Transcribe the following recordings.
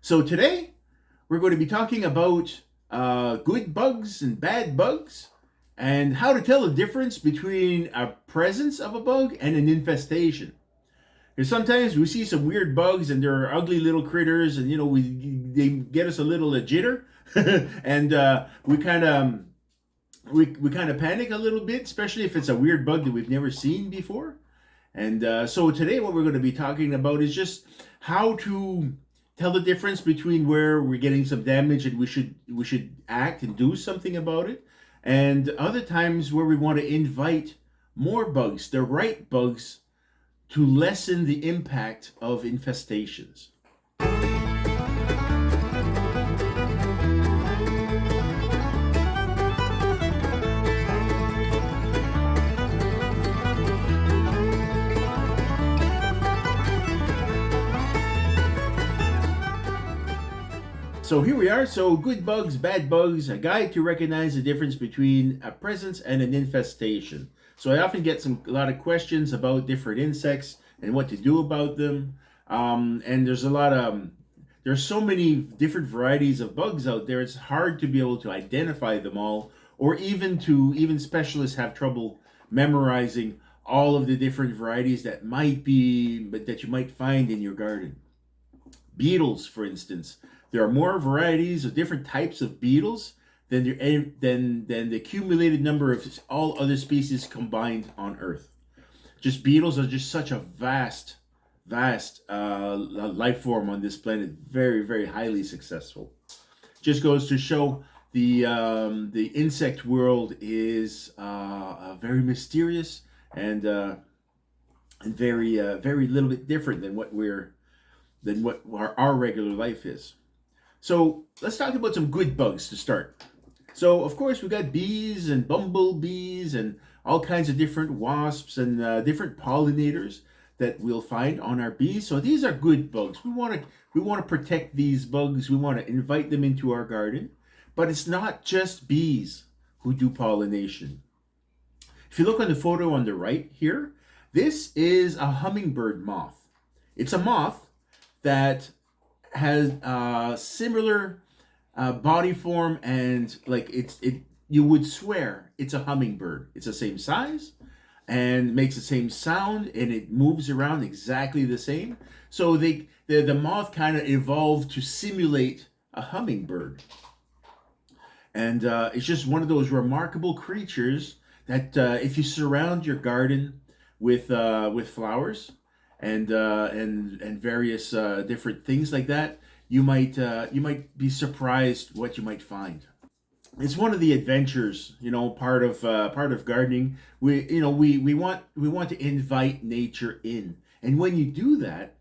So today we're going to be talking about good bugs and bad bugs and how to tell the difference between a presence of a bug and an infestation. Because sometimes we see some weird bugs and they're ugly little critters, and they get us a little jitter, and we kind of panic a little bit, especially if it's a weird bug that we've never seen before. And so today, what we're going to be talking about is just how to tell the difference between where we're getting some damage and we should act and do something about it, and other times where we want to invite more bugs, the right bugs, to lessen the impact of infestations. So here we are. So good bugs, bad bugs, a guide to recognize the difference between a presence and an infestation. So I often get a lot of questions about different insects and what to do about them. And there's so many different varieties of bugs out there. It's hard to be able to identify them all, or even specialists have trouble memorizing all of the different varieties that you might find in your garden. Beetles, for instance, there are more varieties of different types of beetles than the accumulated number of all other species combined on Earth. Just beetles are just such a vast life form on this planet. Very, very highly successful. Just goes to show the insect world is very mysterious and very little bit different than what our regular life is. So let's talk about some good bugs to start. So of course we got bees and bumblebees and all kinds of different wasps and different pollinators that we'll find on our bees. So these are good bugs. We want to protect these bugs. We want to invite them into our garden. But it's not just bees who do pollination. If you look on the photo on the right here, this is a hummingbird moth. It's a moth that has similar body form, and you would swear it's a hummingbird. It's the same size and makes the same sound, and it moves around exactly the same. So the moth kind of evolved to simulate a hummingbird, and it's just one of those remarkable creatures that if you surround your garden with flowers and various different things like that, you might be surprised what you might find. It's one of the adventures, part of gardening. We want to invite nature in, and when you do that,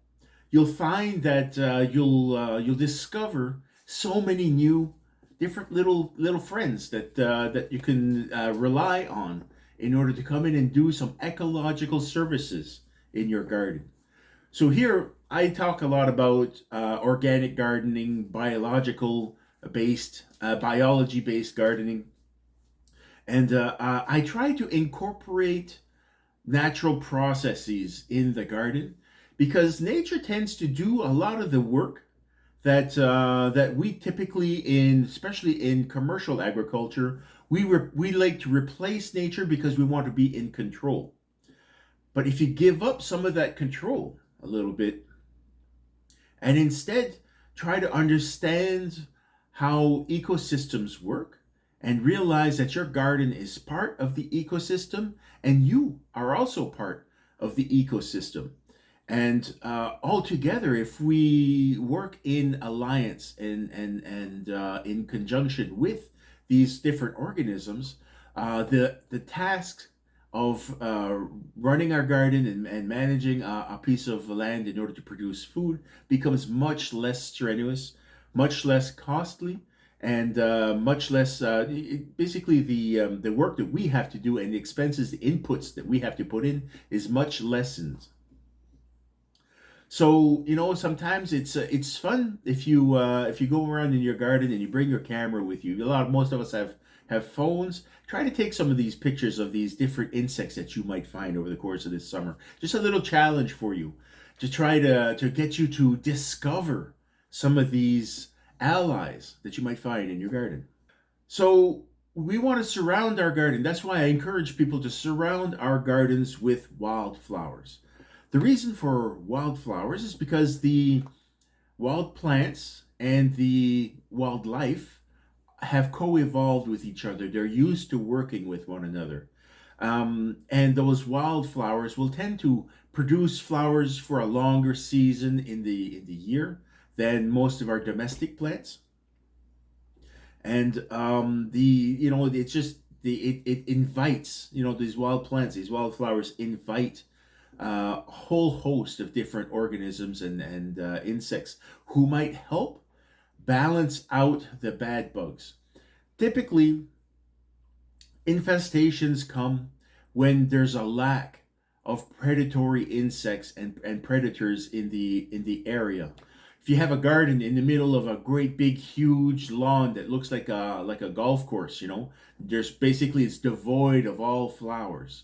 you'll find that you'll discover so many new different little friends that you can rely on in order to come in and do some ecological services in your garden. So here I talk a lot about organic gardening, biology based gardening, and I try to incorporate natural processes in the garden because nature tends to do a lot of the work that we typically, especially in commercial agriculture, we like to replace nature because we want to be in control. But if you give up some of that control a little bit and instead try to understand how ecosystems work and realize that your garden is part of the ecosystem and you are also part of the ecosystem. And all together, if we work in alliance and in conjunction with these different organisms, the tasks of running our garden and managing a piece of land in order to produce food becomes much less strenuous, much less costly, and much less basically the work that we have to do and the expenses, the inputs that we have to put in is much lessened. So sometimes it's fun if you go around in your garden and you bring your camera with you. Most of us have phones. Try to take some of these pictures of these different insects that you might find over the course of this summer. Just a little challenge for you to try to get you to discover some of these allies that you might find in your garden. So we want to surround our garden. That's why I encourage people to surround our gardens with wildflowers. The reason for wildflowers is because the wild plants and the wildlife have co-evolved with each other. They're used to working with one another. And those wildflowers will tend to produce flowers for a longer season in the year than most of our domestic plants. And it's just it invites, these wild plants, these wildflowers invite a whole host of different organisms and insects who might help balance out the bad bugs. Typically, infestations come when there's a lack of predatory insects and predators in the area. If you have a garden in the middle of a great big huge lawn that looks like a golf course, there's basically it's devoid of all flowers.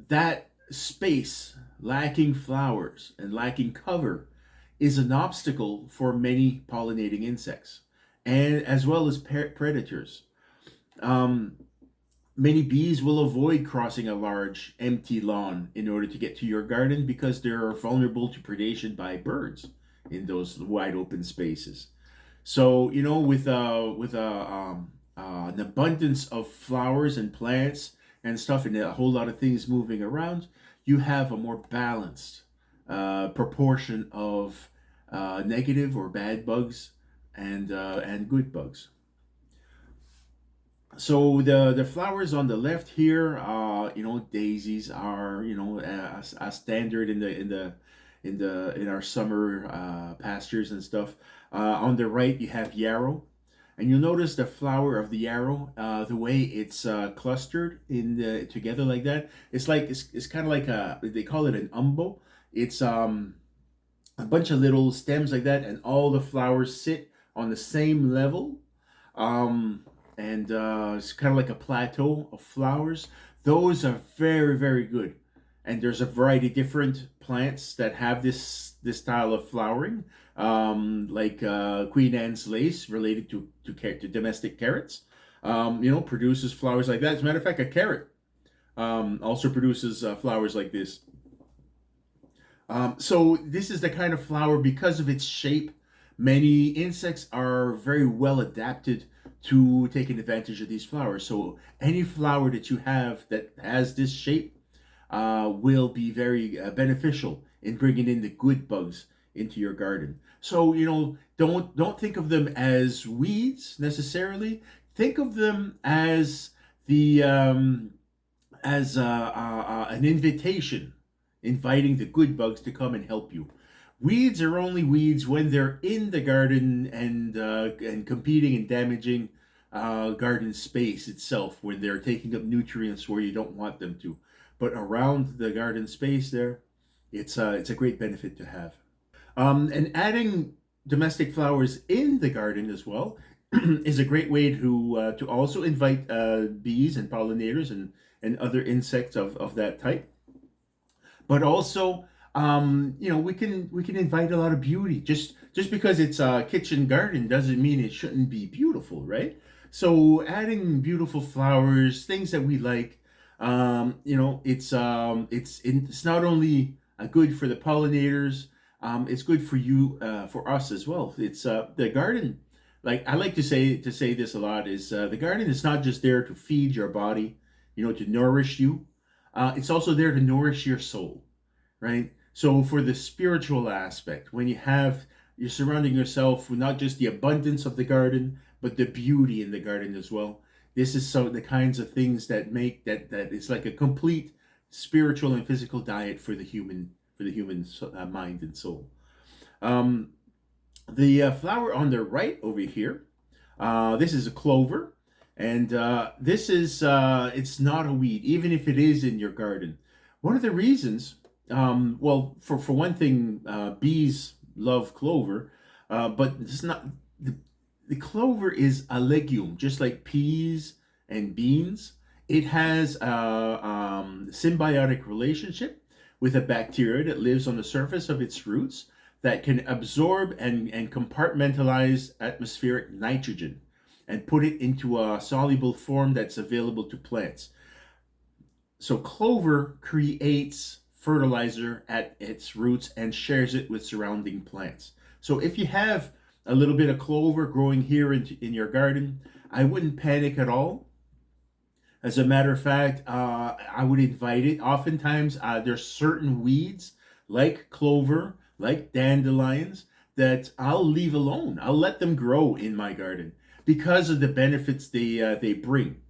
That space lacking flowers and lacking cover is an obstacle for many pollinating insects and as well as predators. Um, Many bees will avoid crossing a large empty lawn in order to get to your garden because they're vulnerable to predation by birds in those wide open spaces. So with an abundance of flowers and plants and stuff, and a whole lot of things moving around, you have a more balanced proportion of negative or bad bugs and good bugs. So the flowers on the left here, daisies are a standard in our summer pastures and stuff. On the right, you have yarrow, and you'll notice the flower of the yarrow, the way it's clustered together like that. It's kind of like they call it an umbo. It's a bunch of little stems like that, and all the flowers sit on the same level. Um, and It's kind of like a plateau of flowers. Those are very, very good. And there's a variety of different plants that have this style of flowering, like Queen Anne's lace, related to domestic carrots. Produces flowers like that. As a matter of fact, a carrot also produces flowers like this. So this is the kind of flower, because of its shape, many insects are very well adapted to taking advantage of these flowers. So any flower that you have that has this shape will be very beneficial in bringing in the good bugs into your garden. So don't think of them as weeds necessarily. Think of them as the as an invitation, inviting the good bugs to come and help you. Weeds are only weeds when they're in the garden and competing and damaging garden space itself, when they're taking up nutrients where you don't want them to. But around the garden space there, it's a great benefit to have. And adding domestic flowers in the garden as well is a great way to also invite bees and pollinators and other insects of that type. But also, we can invite a lot of beauty. Just because it's a kitchen garden doesn't mean it shouldn't be beautiful, right? So adding beautiful flowers, things that we like, it's not only good for the pollinators, it's good for you, for us as well. It's the garden. Like I like to say this a lot, is the garden is not just there to feed your body, to nourish you. It's also there to nourish your soul, right? So for the spiritual aspect, when you're surrounding yourself with not just the abundance of the garden, but the beauty in the garden as well. This is the kinds of things that make that it's like a complete spiritual and physical diet for the human mind and soul. Um, the flower on the right over here, this is a clover, and this is it's not a weed, even if it is in your garden. One of the reasons, well, for one thing, bees love clover, but it's not the clover is a legume, just like peas and beans. It has a symbiotic relationship with a bacteria that lives on the surface of its roots that can absorb and compartmentalize atmospheric nitrogen and put it into a soluble form that's available to plants. So clover creates fertilizer at its roots and shares it with surrounding plants. So if you have a little bit of clover growing here in your garden, I wouldn't panic at all. As a matter of fact, I would invite it. Oftentimes, there's certain weeds like clover, like dandelions, that I'll leave alone. I'll let them grow in my garden because of the benefits they bring.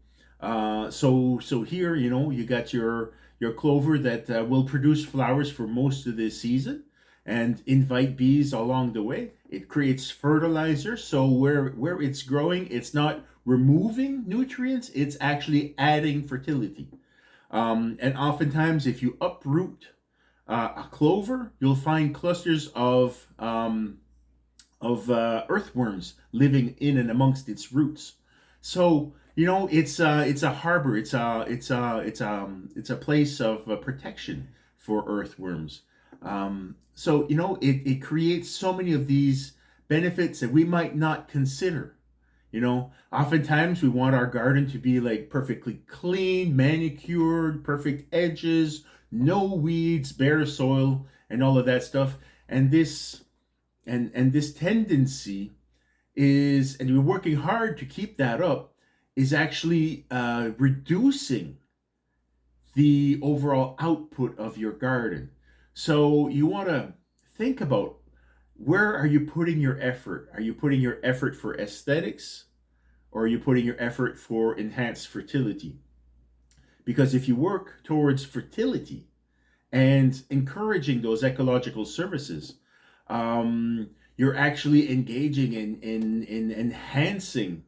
So here, you got your clover that will produce flowers for most of the season and invite bees along the way. It creates fertilizer, so where it's growing, it's not removing nutrients, it's actually adding fertility. And oftentimes, if you uproot a clover, you'll find clusters of earthworms living in and amongst its roots. So it's a harbor. It's a place of protection for earthworms. So it creates so many of these benefits that we might not consider. Oftentimes we want our garden to be like perfectly clean, manicured, perfect edges, no weeds, bare soil, and all of that stuff. And this tendency is, and we're working hard to keep that up, is actually reducing the overall output of your garden. So you want to think about, where are you putting your effort? Are you putting your effort for aesthetics, or are you putting your effort for enhanced fertility? Because if you work towards fertility and encouraging those ecological services, you're actually engaging in enhancing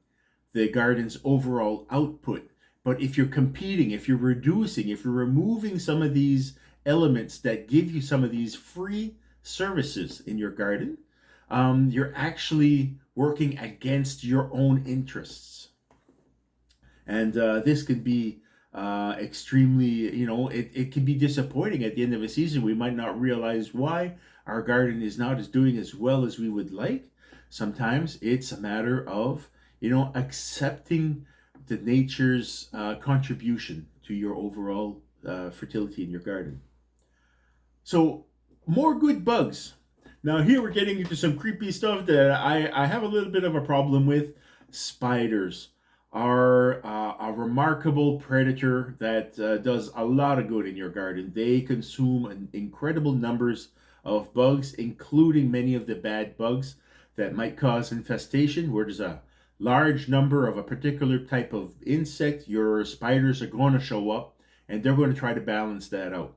the garden's overall output. But if you're competing, if you're reducing, if you're removing some of these elements that give you some of these free services in your garden, you're actually working against your own interests. And this could be extremely, it can be disappointing at the end of a season. We might not realize why our garden is not doing as well as we would like. Sometimes it's a matter of, accepting the nature's contribution to your overall fertility in your garden. So, more good bugs. Now here we're getting into some creepy stuff that I have a little bit of a problem with. Spiders are a remarkable predator that does a lot of good in your garden. They consume incredible numbers of bugs, including many of the bad bugs that might cause infestation. Where there's a large number of a particular type of insect, your spiders are going to show up and they're going to try to balance that out.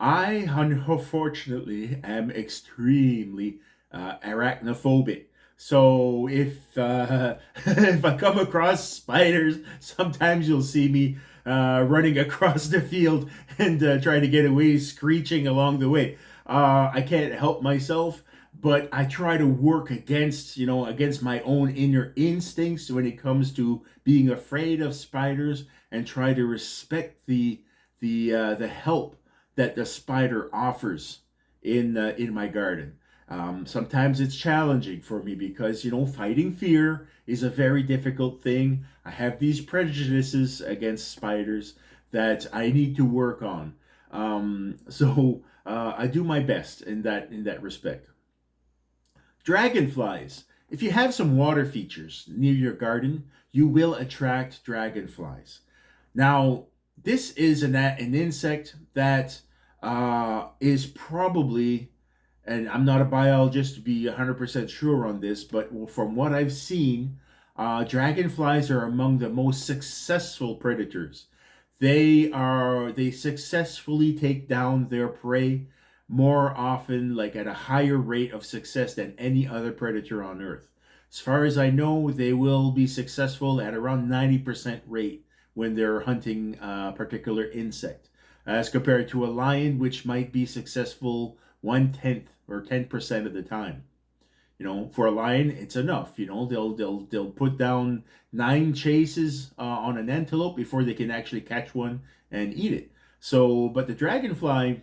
I unfortunately am extremely arachnophobic. So if if I come across spiders, sometimes you'll see me running across the field and trying to get away, screeching along the way. I can't help myself, but I try to work against my own inner instincts when it comes to being afraid of spiders, and try to respect the help that the spider offers in my garden. Sometimes it's challenging for me because fighting fear is a very difficult thing. I have these prejudices against spiders that I need to work on. So I do my best in that respect. Dragonflies. If you have some water features near your garden, you will attract dragonflies. Now, this is an insect that is probably, and I'm not a biologist to be 100% sure on this, but from what I've seen, dragonflies are among the most successful predators. They successfully take down their prey more often, like at a higher rate of success than any other predator on Earth. As far as I know, they will be successful at around 90% rate when they're hunting a particular insect, as compared to a lion, which might be successful 1/10 or 10% of the time. For a lion, it's enough. They'll put down 9 chases on an antelope before they can actually catch one and eat it. So, but the dragonfly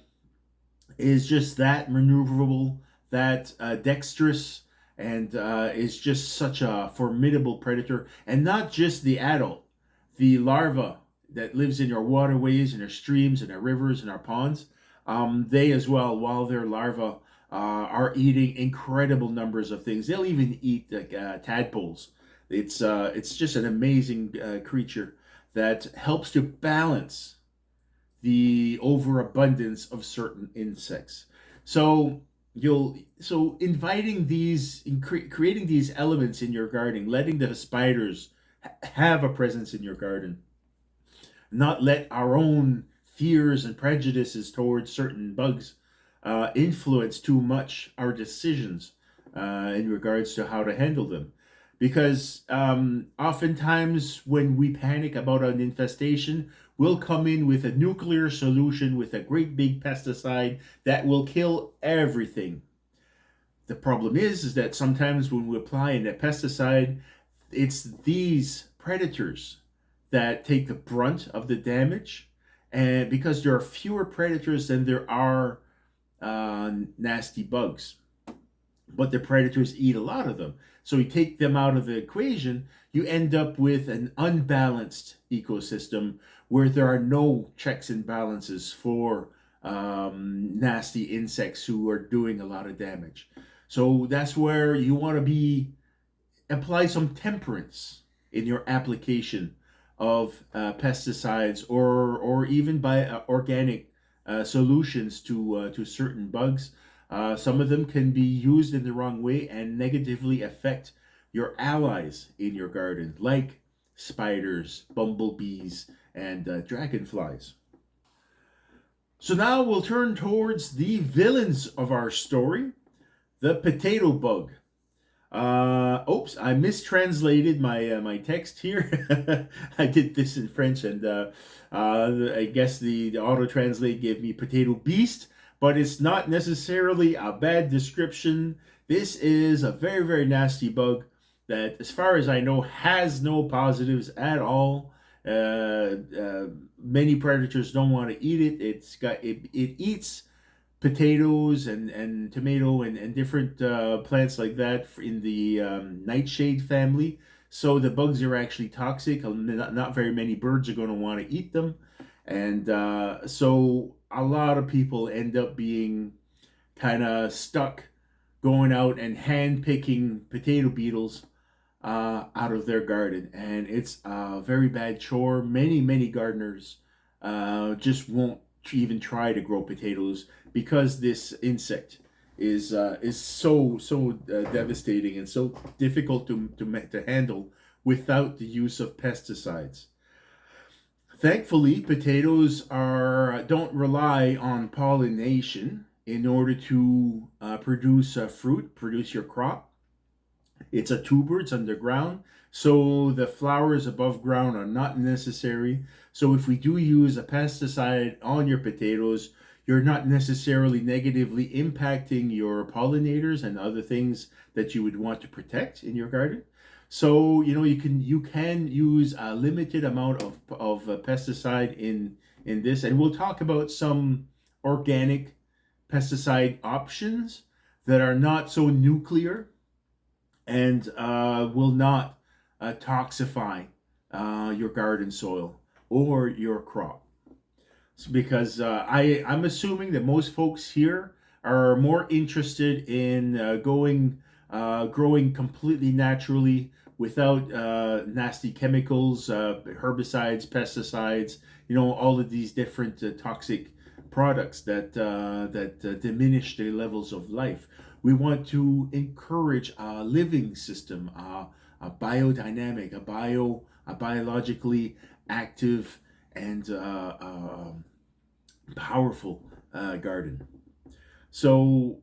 is just that maneuverable, that dexterous, and is just such a formidable predator. And not just the adult, the larva that lives in our waterways and our streams and our rivers and our ponds. They as well, while they're larvae, are eating incredible numbers of things. They'll even eat like tadpoles. It's just an amazing creature that helps to balance the overabundance of certain insects. So inviting these, creating these elements in your garden, letting the spiders have a presence in your garden, not let our own fears and prejudices towards certain bugs influence too much our decisions in regards to how to handle them. Because oftentimes, when we panic about an infestation, we'll come in with a nuclear solution with a great big pesticide that will kill everything. The problem is that sometimes when we apply a pesticide, it's these predators that take the brunt of the damage, and because there are fewer predators than there are nasty bugs, but the predators eat a lot of them. So you take them out of the equation, you end up with an unbalanced ecosystem where there are no checks and balances for nasty insects who are doing a lot of damage. So that's where you want to be, apply some temperance in your application of pesticides, or even by organic solutions to certain bugs. Some of them can be used in the wrong way and negatively affect your allies in your garden, like spiders, bumblebees, and dragonflies. So now we'll turn towards the villains of our story, the potato bug. Oops, I mistranslated my text here. I did this in French, and I guess the auto translate gave me potato beast, but it's not necessarily a bad description. This is a very, very nasty bug that, as far as I know, has no positives at all. Many predators don't want to eat it. It eats potatoes and tomato and different plants like that in the nightshade family. So the bugs are actually toxic. Not very many birds are going to want to eat them. And so a lot of people end up being kind of stuck going out and hand picking potato beetles out of their garden. And it's a very bad chore. Many gardeners just won't even try to grow potatoes because this insect is so devastating and so difficult to handle without the use of pesticides. Thankfully, potatoes are don't rely on pollination in order to produce fruit, produce your crop. It's a tuber, it's underground, so the flowers above ground are not necessary. So if we do use a pesticide on your potatoes, you're not necessarily negatively impacting your pollinators and other things that you would want to protect in your garden. So you can use a limited amount of pesticide in this, and we'll talk about some organic pesticide options that are not so nuclear and will not toxify your garden soil or your crop. So because I'm assuming that most folks here are more interested in growing completely naturally without nasty chemicals, herbicides, pesticides, all of these different toxic products that diminish the levels of life. We want to encourage a living system, a biodynamic, a biologically active and powerful garden. So,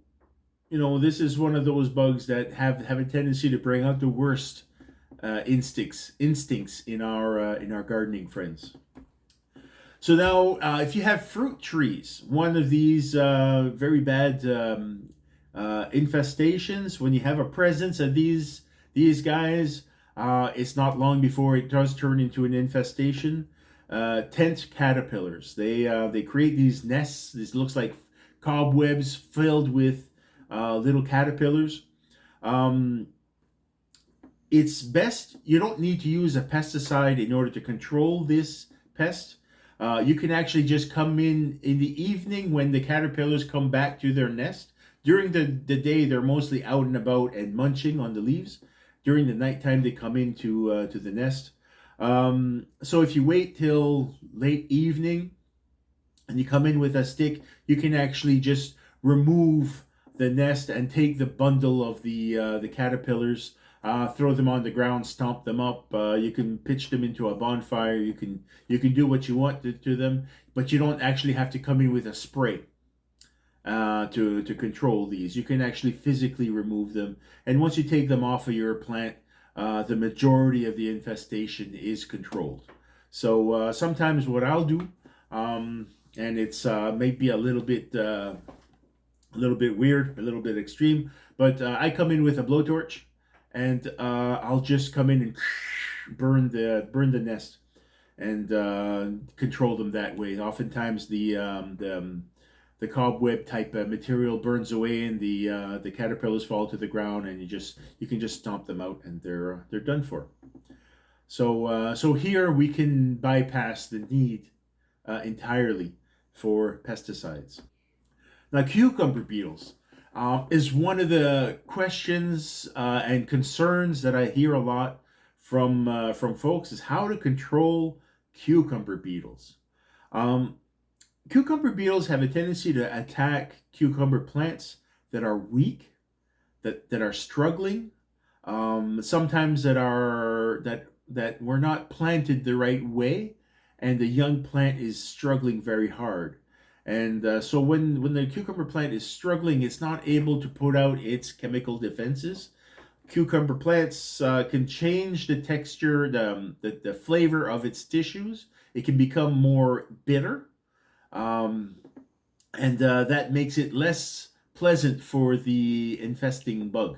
this is one of those bugs that have a tendency to bring out the worst instincts in our gardening friends. So now, if you have fruit trees, one of these very bad infestations, when you have a presence of these guys, it's not long before it does turn into an infestation. Tent caterpillars. They create these nests. This looks like cobwebs filled with little caterpillars. Um, it's best, you don't need to use a pesticide in order to control this pest. You can actually just come in the evening when the caterpillars come back to their nest. During the day, they're mostly out and about and munching on the leaves. During the nighttime, they come into to the nest. So if you wait till late evening and you come in with a stick, you can actually just remove the nest and take the bundle of the caterpillars, throw them on the ground, stomp them up. You can pitch them into a bonfire. You can do what you want to them, but you don't actually have to come in with a spray to control these. You can actually physically remove them, and once you take them off of your plant, the majority of the infestation is controlled. So sometimes what I'll do, and it's maybe a little bit weird, a little bit extreme, but I come in with a blowtorch, and I'll just come in and burn the nest and control them that way. Oftentimes the cobweb type material burns away, and the caterpillars fall to the ground, and you can just stomp them out, and they're done for. So here we can bypass the need entirely for pesticides. Now, cucumber beetles is one of the questions and concerns that I hear a lot from folks, is how to control cucumber beetles. Um, Cucumber beetles have a tendency to attack cucumber plants that are weak, that are struggling, sometimes that were not planted the right way, and the young plant is struggling very hard. And so when the cucumber plant is struggling, it's not able to put out its chemical defenses. Cucumber plants can change the texture, the flavor of its tissues. It can become more bitter, um, and that makes it less pleasant for the infesting bug,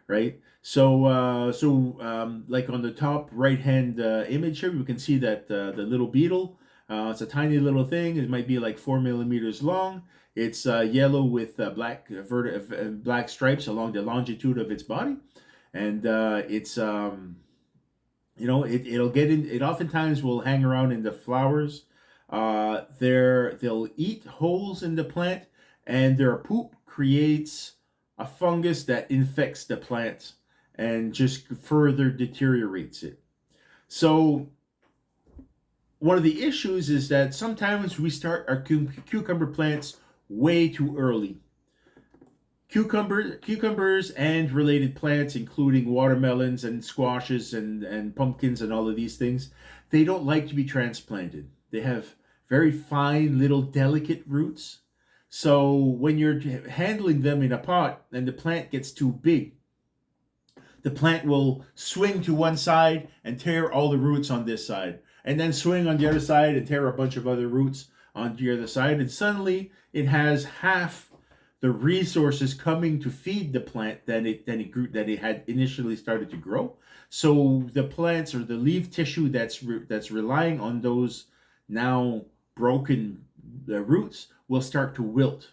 right? Like on the top right hand image here, we can see that the little beetle. It's a tiny little thing. It might be like 4 millimeters long. It's yellow with black stripes along the longitude of its body, and it'll get in. It oftentimes will hang around in the flowers. They'll eat holes in the plant, and their poop creates a fungus that infects the plant and just further deteriorates it. So one of the issues is that sometimes we start our cucumber plants way too early. Cucumbers and related plants, including watermelons and squashes and pumpkins and all of these things, they don't like to be transplanted. They have very fine little delicate roots. So when you're handling them in a pot and the plant gets too big, the plant will swing to one side and tear all the roots on this side, and then swing on the other side and tear a bunch of other roots on the other side. And suddenly it has half the resources coming to feed the plant than it had initially started to grow. So the plants, or the leaf tissue that's relying on those now broken roots, will start to wilt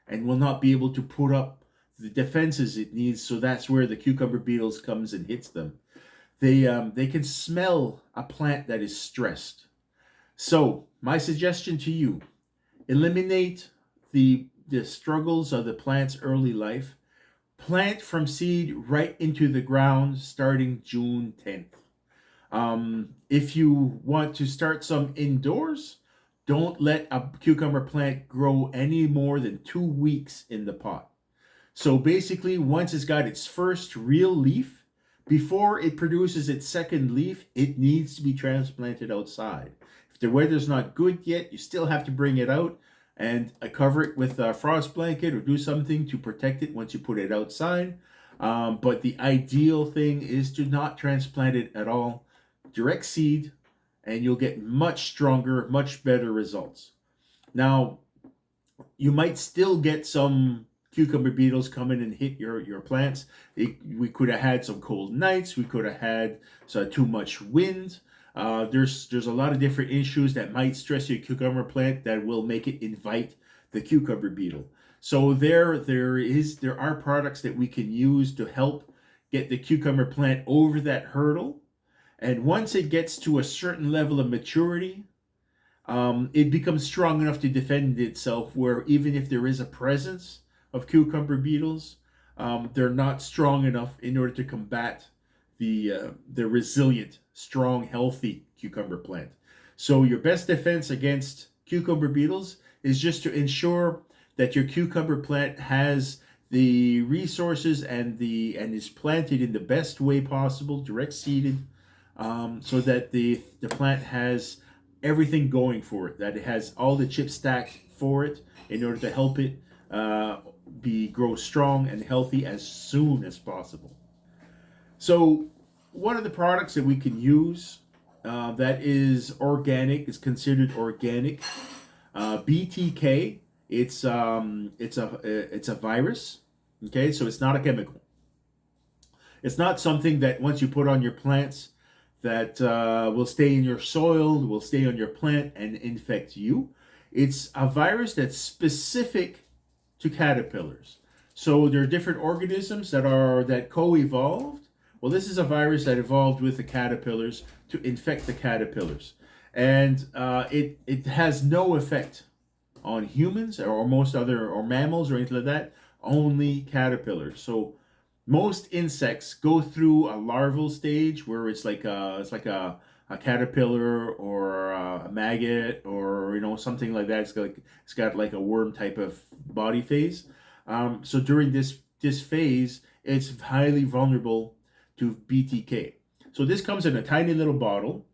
and will not be able to put up the defenses it needs. So that's where the cucumber beetles comes and hits them. They can smell a plant that is stressed. So my suggestion to you: eliminate the struggles of the plant's early life. Plant from seed right into the ground starting June 10th. If you want to start some indoors, don't let a cucumber plant grow any more than 2 weeks in the pot. So basically, once it's got its first real leaf, before it produces its second leaf, it needs to be transplanted outside. If the weather's not good yet, you still have to bring it out and cover it with a frost blanket or do something to protect it once you put it outside. But the ideal thing is to not transplant it at all. Direct seed, and you'll get much stronger, much better results. Now, you might still get some cucumber beetles come in and hit your plants. We could have had some cold nights. We could have had too much wind. There's a lot of different issues that might stress your cucumber plant that will make it invite the cucumber beetle. So there are products that we can use to help get the cucumber plant over that hurdle. And once it gets to a certain level of maturity, it becomes strong enough to defend itself. Where even if there is a presence of cucumber beetles, they're not strong enough in order to combat the resilient, strong, healthy cucumber plant. So your best defense against cucumber beetles is just to ensure that your cucumber plant has the resources and is planted in the best way possible, direct seeded, so that the plant has everything going for it, that it has all the chips stacked for it in order to help it grow strong and healthy as soon as possible. So one of the products that we can use that is organic, is considered organic, BTK. It's a virus. Okay, so it's not a chemical. It's not something that once you put on your plants that will stay in your soil, will stay on your plant and infect you. It's a virus that's specific to caterpillars. So there are different organisms that co-evolved. Well, this is a virus that evolved with the caterpillars to infect the caterpillars, and it has no effect on humans or most other or mammals or anything like that. Only caterpillars. So most insects go through a larval stage where it's like a caterpillar or a maggot or something like that. It's got like a worm type of body phase. So during this phase, it's highly vulnerable to BTK. So this comes in a tiny little bottle,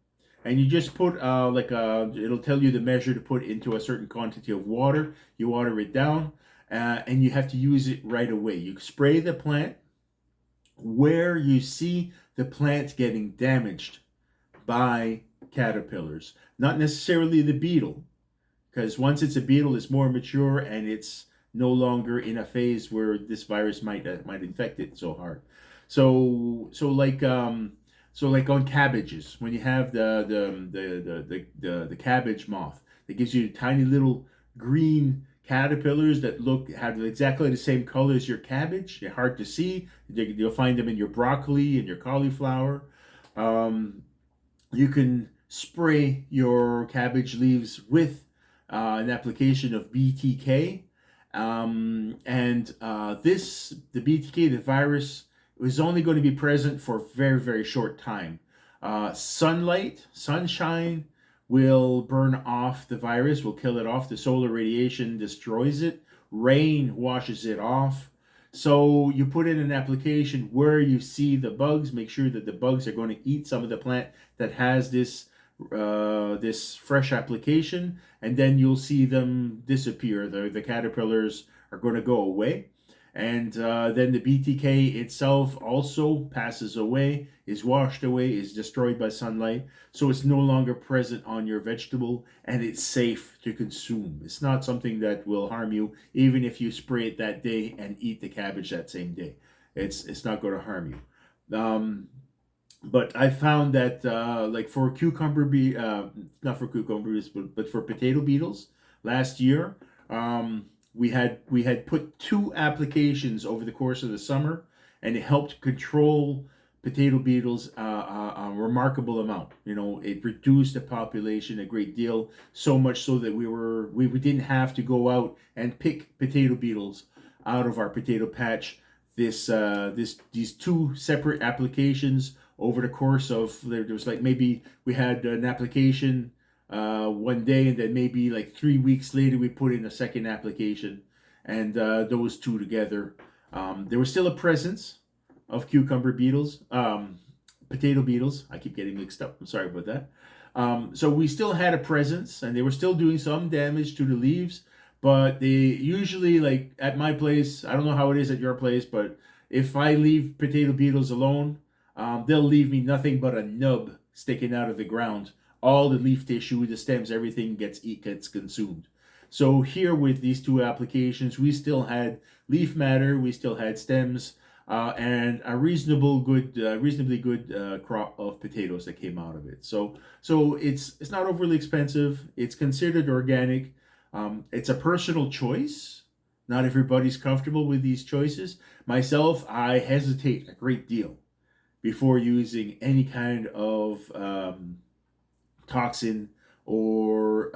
and you just put it'll tell you the measure to put into a certain quantity of water. You water it down, and you have to use it right away. You spray the plant where you see the plant getting damaged by caterpillars, not necessarily the beetle, because once it's a beetle, it's more mature and it's no longer in a phase where this virus might infect it so hard. So like on cabbages, when you have the cabbage moth, that gives you tiny little green caterpillars that have exactly the same color as your cabbage. They're hard to see. You'll find them in your broccoli and your cauliflower. You can spray your cabbage leaves with an application of BTK, and the BTK, the virus, is only going to be present for a very, very short time. Sunshine will burn off the virus, will kill it off. The solar radiation destroys it. Rain washes it off. So you put in an application where you see the bugs. Make sure that the bugs are going to eat some of the plant that has this fresh application, and then you'll see them disappear. The caterpillars are going to go away. And then the BTK itself also passes away, is washed away, is destroyed by sunlight. So it's no longer present on your vegetable, and it's safe to consume. It's not something that will harm you, even if you spray it that day and eat the cabbage that same day. It's not going to harm you. But I found that like for not for cucumbers, but for potato beetles last year, we had put 2 applications over the course of the summer, and it helped control potato beetles a remarkable amount. It reduced the population a great deal, so much so that we didn't have to go out and pick potato beetles out of our potato patch. These 2 separate applications over the course of, there was like, maybe we had an application one day, and then maybe like 3 weeks later we put in a second application, and those 2 together, there was still a presence of cucumber beetles, potato beetles. I keep getting mixed up. I'm sorry about that. So we still had a presence, and they were still doing some damage to the leaves, but they usually, like at my place, I don't know how it is at your place, but if I leave potato beetles alone, they'll leave me nothing but a nub sticking out of the ground. All the leaf tissue, the stems, everything gets consumed. So here with these 2 applications, we still had leaf matter, we still had stems, and a reasonably good crop of potatoes that came out of it. So it's not overly expensive. It's considered organic. It's a personal choice Not everybody's comfortable with these choices. Myself, I hesitate a great deal before using any kind of toxin or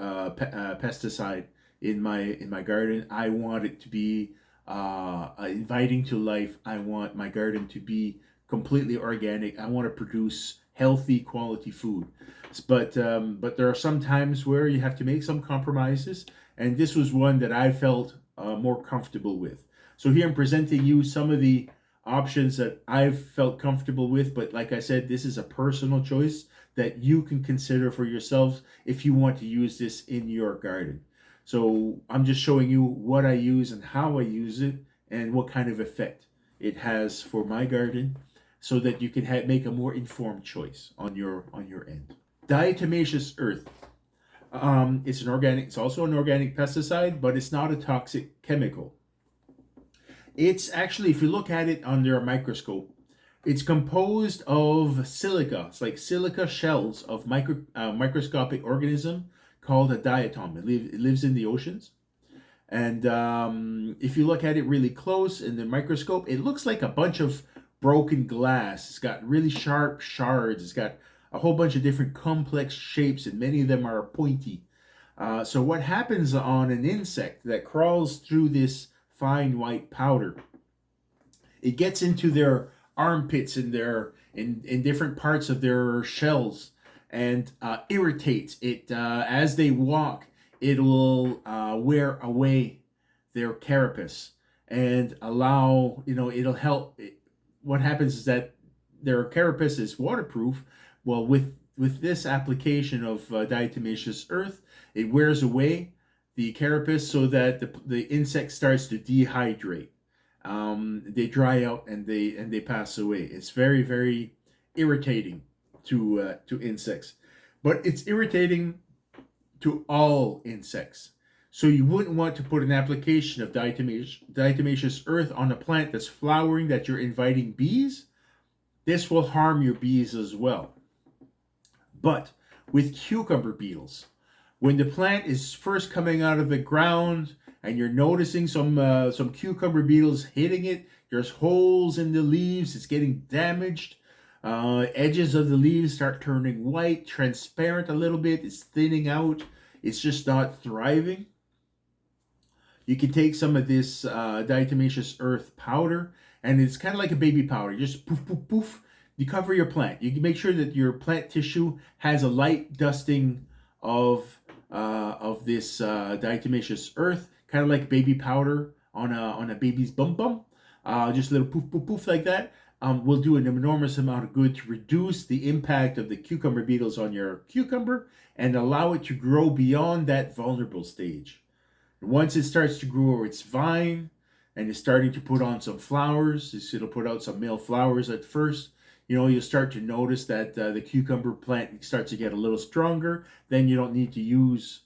pesticide in my garden. I want it to be inviting to life. I want my garden to be completely organic. I want to produce healthy, quality food. But there are some times where you have to make some compromises, and this was one that I felt more comfortable with. So here I'm presenting you some of the options that I've felt comfortable with. But like I said, this is a personal choice that you can consider for yourselves if you want to use this in your garden. So I'm just showing you what I use and how I use it and what kind of effect it has for my garden, so that you can make a more informed choice on your end. Diatomaceous earth. It's also an organic pesticide, but it's not a toxic chemical. It's actually, if you look at it under a microscope, it's composed of silica. It's like silica shells of microscopic organism called a diatom. It lives in the oceans. And if you look at it really close in the microscope, it looks like a bunch of broken glass. It's got really sharp shards. It's got a whole bunch of different complex shapes, and many of them are pointy. So what happens on an insect that crawls through this fine white powder, it gets into their armpits and in different parts of their shells, and irritates it as they walk. It will wear away their carapace and allow, it'll help. What happens is that their carapace is waterproof. Well, with this application of diatomaceous earth, it wears away the carapace so that the insect starts to dehydrate. They dry out and they pass away. It's very, very irritating to insects, but it's irritating to all insects. So you wouldn't want to put an application of diatomaceous earth on a plant that's flowering, that you're inviting bees. This will harm your bees as well. But with cucumber beetles, when the plant is first coming out of the ground and you're noticing some cucumber beetles hitting it, there's holes in the leaves, it's getting damaged. Edges of the leaves start turning white, transparent a little bit, it's thinning out, it's just not thriving. You can take some of this diatomaceous earth powder, and it's kind of like a baby powder. You just poof, poof, poof. You cover your plant. You can make sure that your plant tissue has a light dusting of this diatomaceous earth, kind of like baby powder on a baby's bum bum. Just a little poof, poof, poof like that. Will do an enormous amount of good to reduce the impact of the cucumber beetles on your cucumber and allow it to grow beyond that vulnerable stage. Once it starts to grow its vine and it's starting to put on some flowers, it'll put out some male flowers at first. You'll start to notice that the cucumber plant starts to get a little stronger. Then you don't need to use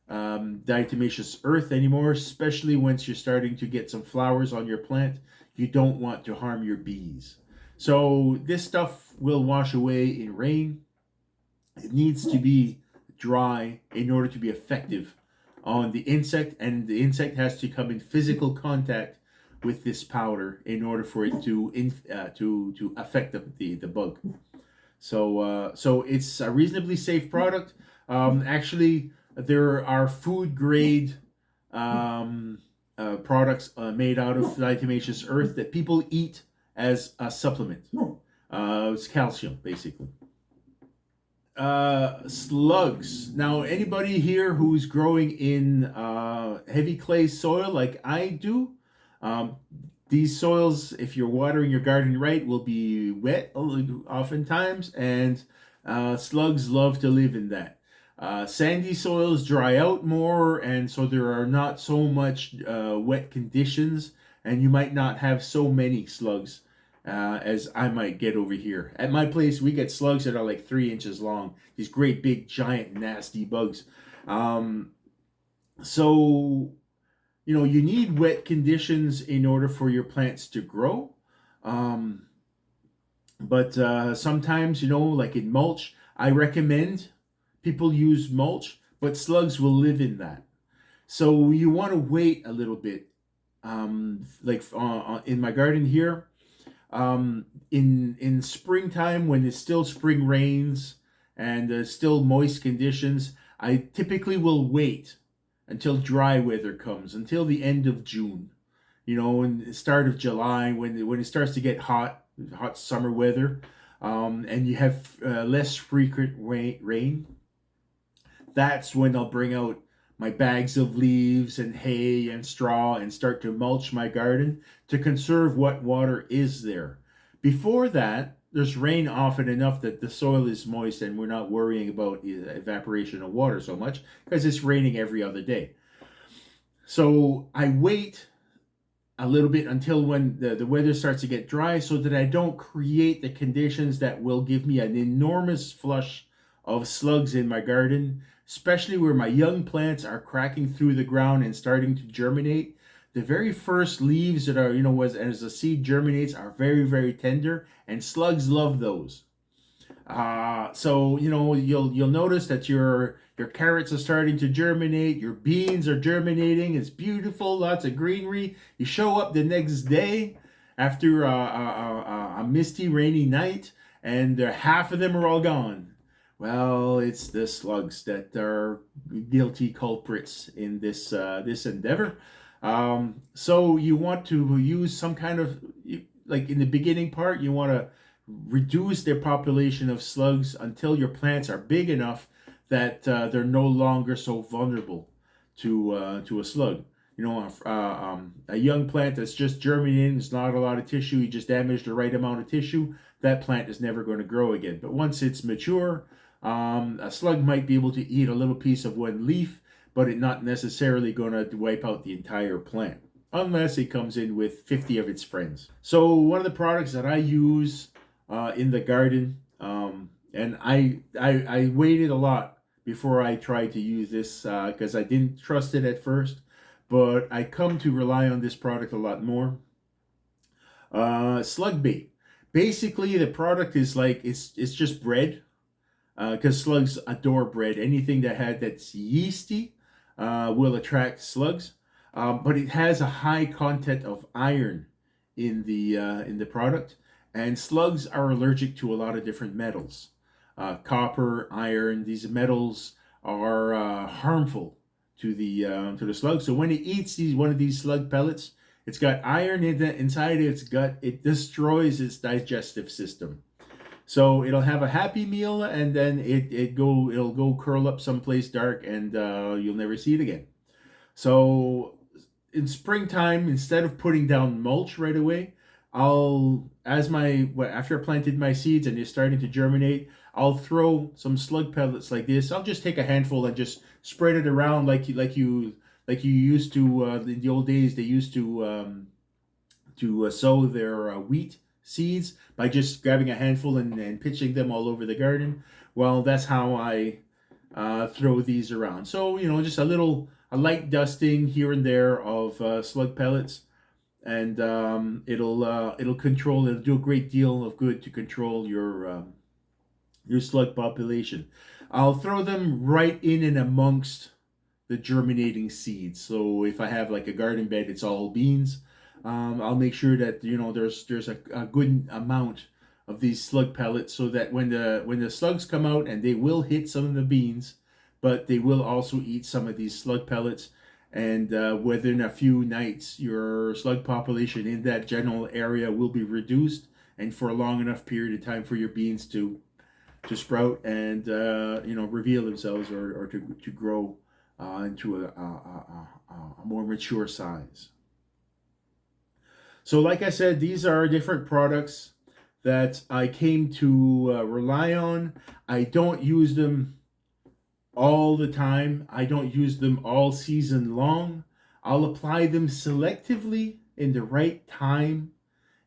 diatomaceous earth anymore, especially once you're starting to get some flowers on your plant. You don't want to harm your bees. So this stuff will wash away in rain. It needs to be dry in order to be effective on the insect, and the insect has to come in physical contact with this powder in order for it to affect the bug. So it's a reasonably safe product. Actually, there are food grade products made out of diatomaceous earth that people eat as a supplement. It's calcium, basically. Slugs. Now, anybody here who's growing in heavy clay soil like I do, these soils, if you're watering your garden right, will be wet oftentimes, and slugs love to live in that. Sandy soils dry out more, and so there are not so much wet conditions, and you might not have so many slugs as I might get over here. At my place, we get slugs that are like 3 inches long. These great big giant nasty bugs. So you need wet conditions in order for your plants to grow. But sometimes, like in mulch, I recommend people use mulch, but slugs will live in that. So you want to wait a little bit in my garden here, in springtime when it's still spring rains and still moist conditions, I typically will wait until dry weather comes, until the end of June. You know, in the start of July when it starts to get hot summer weather, and you have less frequent rain. That's when I'll bring out my bags of leaves and hay and straw and start to mulch my garden to conserve what water is there. Before that, there's rain often enough that the soil is moist and we're not worrying about evaporation of water so much because it's raining every other day. So I wait a little bit until when the weather starts to get dry so that I don't create the conditions that will give me an enormous flush of slugs in my garden, especially where my young plants are cracking through the ground and starting to germinate. The very first leaves that are, as the seed germinates are very, very tender, and slugs love those. So you'll notice that your carrots are starting to germinate, your beans are germinating. It's beautiful, lots of greenery. You show up the next day after a misty, rainy night, and half of them are all gone. Well, it's the slugs that are guilty culprits in this endeavor. So you want to use some kind of, like in the beginning part, you want to reduce their population of slugs until your plants are big enough that they're no longer so vulnerable to a slug. A young plant that's just germinating, there's not a lot of tissue, you just damaged the right amount of tissue, that plant is never going to grow again. But once it's mature, a slug might be able to eat a little piece of one leaf, but it's not necessarily going to wipe out the entire plant, unless it comes in with 50 of its friends. So one of the products that I use in the garden, and I waited a lot before I tried to use this because I didn't trust it at first, but I come to rely on this product a lot more. Slug bait. Basically, the product is like it's just bread, because slugs adore bread. Anything that's yeasty will attract slugs, but it has a high content of iron in the product, and slugs are allergic to a lot of different metals. Copper, iron, these metals are harmful to the slug. So when it eats one of these slug pellets, it's got iron inside its gut. It destroys its digestive system. So it'll have a happy meal, and then it'll go curl up someplace dark, and you'll never see it again. So in springtime, instead of putting down mulch right away, after I planted my seeds and they're starting to germinate, I'll throw some slug pellets like this. I'll just take a handful and just spread it around like you used to in the old days. They used to sow their wheat seeds by just grabbing a handful and pitching them all over the garden. Well, that's how I throw these around. So just a light dusting here and there of slug pellets, and it'll do a great deal of good to control your slug population. I'll throw them right in and amongst the germinating seeds. So if I have like a garden bed, it's all beans. I'll make sure that there's a good amount of these slug pellets, so that when the slugs come out, and they will hit some of the beans, but they will also eat some of these slug pellets, and within a few nights, your slug population in that general area will be reduced, and for a long enough period of time for your beans to sprout and reveal themselves, or to grow into a more mature size. So like I said, these are different products that I came to rely on. I don't use them all the time. I don't use them all season long. I'll apply them selectively in the right time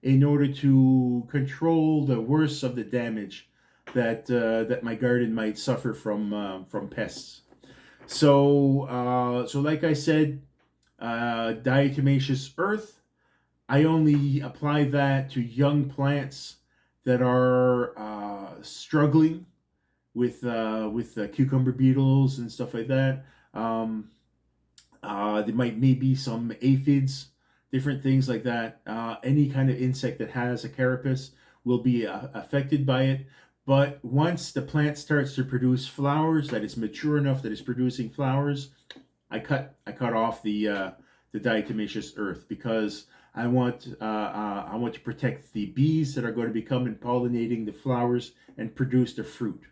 in order to control the worst of the damage that my garden might suffer from pests. So like I said, diatomaceous earth, I only apply that to young plants that are struggling with cucumber beetles and stuff like that. There might maybe some aphids different things like that. Any kind of insect that has a carapace will be affected by it. But once the plant starts to produce flowers, that is mature enough that it's producing flowers, I cut off the diatomaceous earth because I want to protect the bees that are going to be coming pollinating the flowers and produce the fruit.